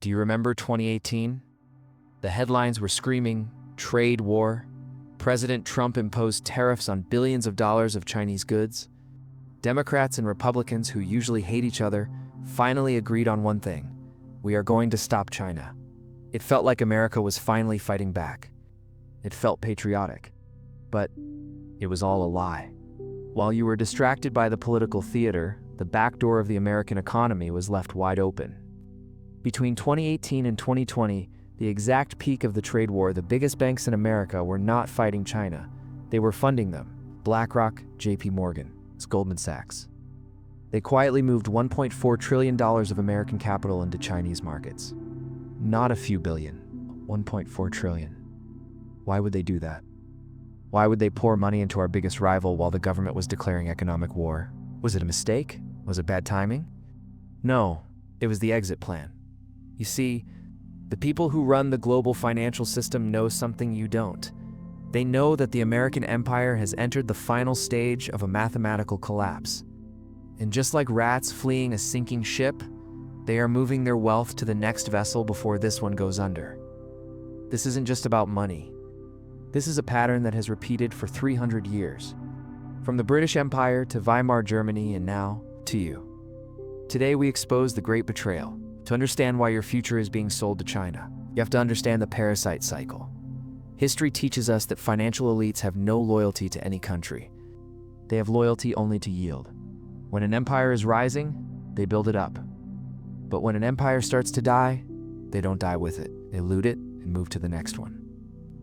Do you remember 2018? The headlines were screaming, trade war. President Trump imposed tariffs on billions of dollars of Chinese goods. Democrats and Republicans, who usually hate each other, finally agreed on one thing: we are going to stop China. It felt like America was finally fighting back. It felt patriotic. But it was all a lie. While you were distracted by the political theater, the back door of the American economy was left wide open. Between 2018 and 2020, the exact peak of the trade war, the biggest banks in America were not fighting China. They were funding them. BlackRock, JP Morgan, Goldman Sachs. They quietly moved $1.4 trillion of American capital into Chinese markets. Not a few billion, 1.4 trillion. Why would they do that? Why would they pour money into our biggest rival while the government was declaring economic war? Was it a mistake? Was it bad timing? No, it was the exit plan. You see, the people who run the global financial system know something you don't. They know that the American empire has entered the final stage of a mathematical collapse. And just like rats fleeing a sinking ship, they are moving their wealth to the next vessel before this one goes under. This isn't just about money. This is a pattern that has repeated for 300 years. From the British Empire to Weimar Germany and now to you. Today we expose the great betrayal. To understand why your future is being sold to China, you have to understand the Parasite Cycle. History teaches us that financial elites have no loyalty to any country. They have loyalty only to yield. When an empire is rising, they build it up. But when an empire starts to die, they don't die with it. They loot it and move to the next one.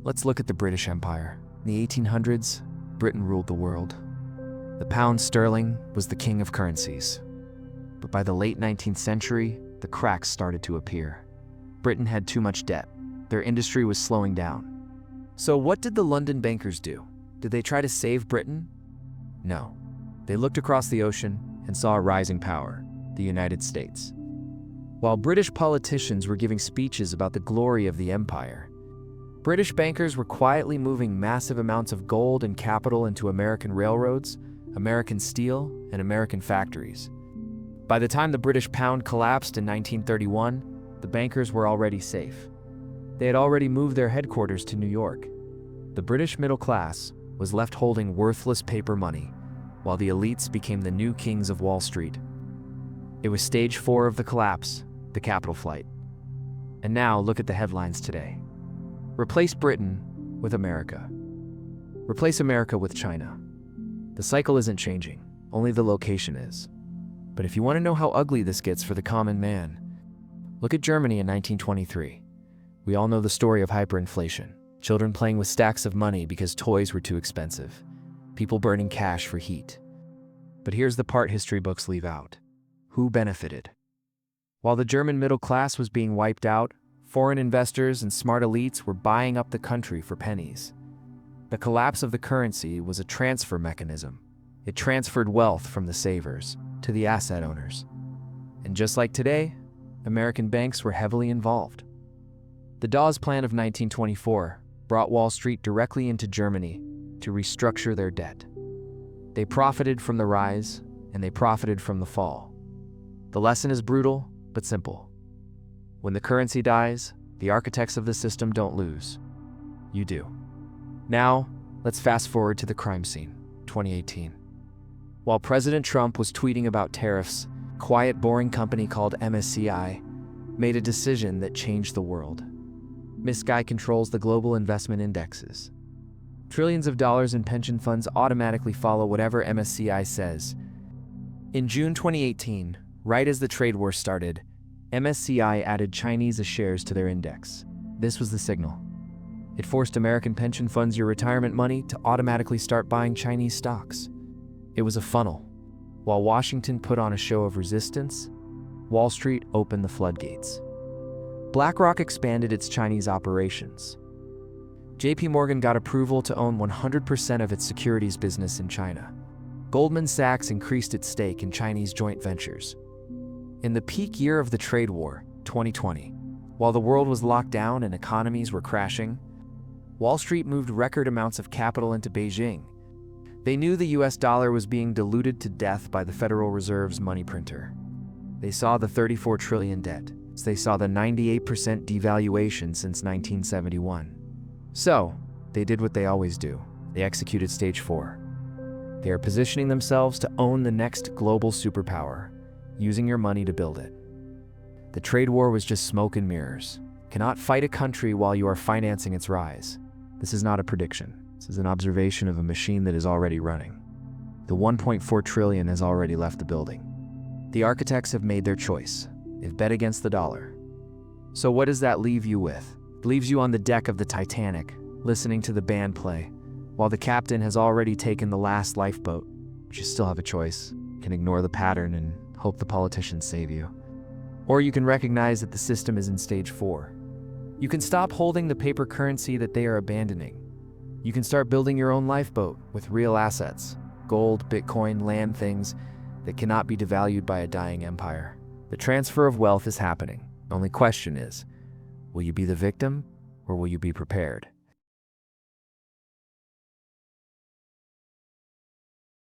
Let's look at the British Empire. In the 1800s, Britain ruled the world. The pound sterling was the king of currencies. But by the late 19th century, the cracks started to appear. Britain had too much debt. Their industry was slowing down. So what did the London bankers do? Did they try to save Britain? No. They looked across the ocean and saw a rising power, the United States. While British politicians were giving speeches about the glory of the empire, British bankers were quietly moving massive amounts of gold and capital into American railroads, American steel, and American factories. By the time the British pound collapsed in 1931, the bankers were already safe. They had already moved their headquarters to New York. The British middle class was left holding worthless paper money, while the elites became the new kings of Wall Street. It was stage 4 of the collapse, the capital flight. And now look at the headlines today. Replace Britain with America. Replace America with China. The cycle isn't changing, only the location is. But if you want to know how ugly this gets for the common man, look at Germany in 1923. We all know the story of hyperinflation. Children playing with stacks of money because toys were too expensive. People burning cash for heat. But here's the part history books leave out. Who benefited? While the German middle class was being wiped out, foreign investors and smart elites were buying up the country for pennies. The collapse of the currency was a transfer mechanism. It transferred wealth from the savers to the asset owners. And just like today, American banks were heavily involved. The Dawes Plan of 1924 brought Wall Street directly into Germany to restructure their debt. They profited from the rise, and they profited from the fall. The lesson is brutal, but simple. When the currency dies, the architects of the system don't lose. You do. Now, let's fast forward to the crime scene, 2018. While President Trump was tweeting about tariffs, a quiet, boring company called MSCI made a decision that changed the world. MSCI controls the global investment indexes. Trillions of dollars in pension funds automatically follow whatever MSCI says. In June 2018, right as the trade war started, MSCI added Chinese shares to their index. This was the signal. It forced American pension funds, your retirement money, to automatically start buying Chinese stocks. It was a funnel. While Washington put on a show of resistance, Wall Street opened the floodgates. BlackRock expanded its Chinese operations. JP Morgan got approval to own 100% of its securities business in China. Goldman Sachs increased its stake in Chinese joint ventures. In the peak year of the trade war, 2020, while the world was locked down and economies were crashing, Wall Street moved record amounts of capital into Beijing. They knew the US dollar was being diluted to death by the Federal Reserve's money printer. They saw the $34 trillion debt, as they saw the 98% devaluation since 1971. So, they did what they always do. They executed Stage 4. They are positioning themselves to own the next global superpower, using your money to build it. The trade war was just smoke and mirrors. Cannot fight a country while you are financing its rise. This is not a prediction. This is an observation of a machine that is already running. The 1.4 trillion has already left the building. The architects have made their choice. They've bet against the dollar. So what does that leave you with? It leaves you on the deck of the Titanic, listening to the band play, while the captain has already taken the last lifeboat. But you still have a choice. You can ignore the pattern and hope the politicians save you. Or you can recognize that the system is in Stage 4. You can stop holding the paper currency that they are abandoning. You can start building your own lifeboat with real assets, gold, Bitcoin, land, things that cannot be devalued by a dying empire. The transfer of wealth is happening. The only question is, will you be the victim or will you be prepared?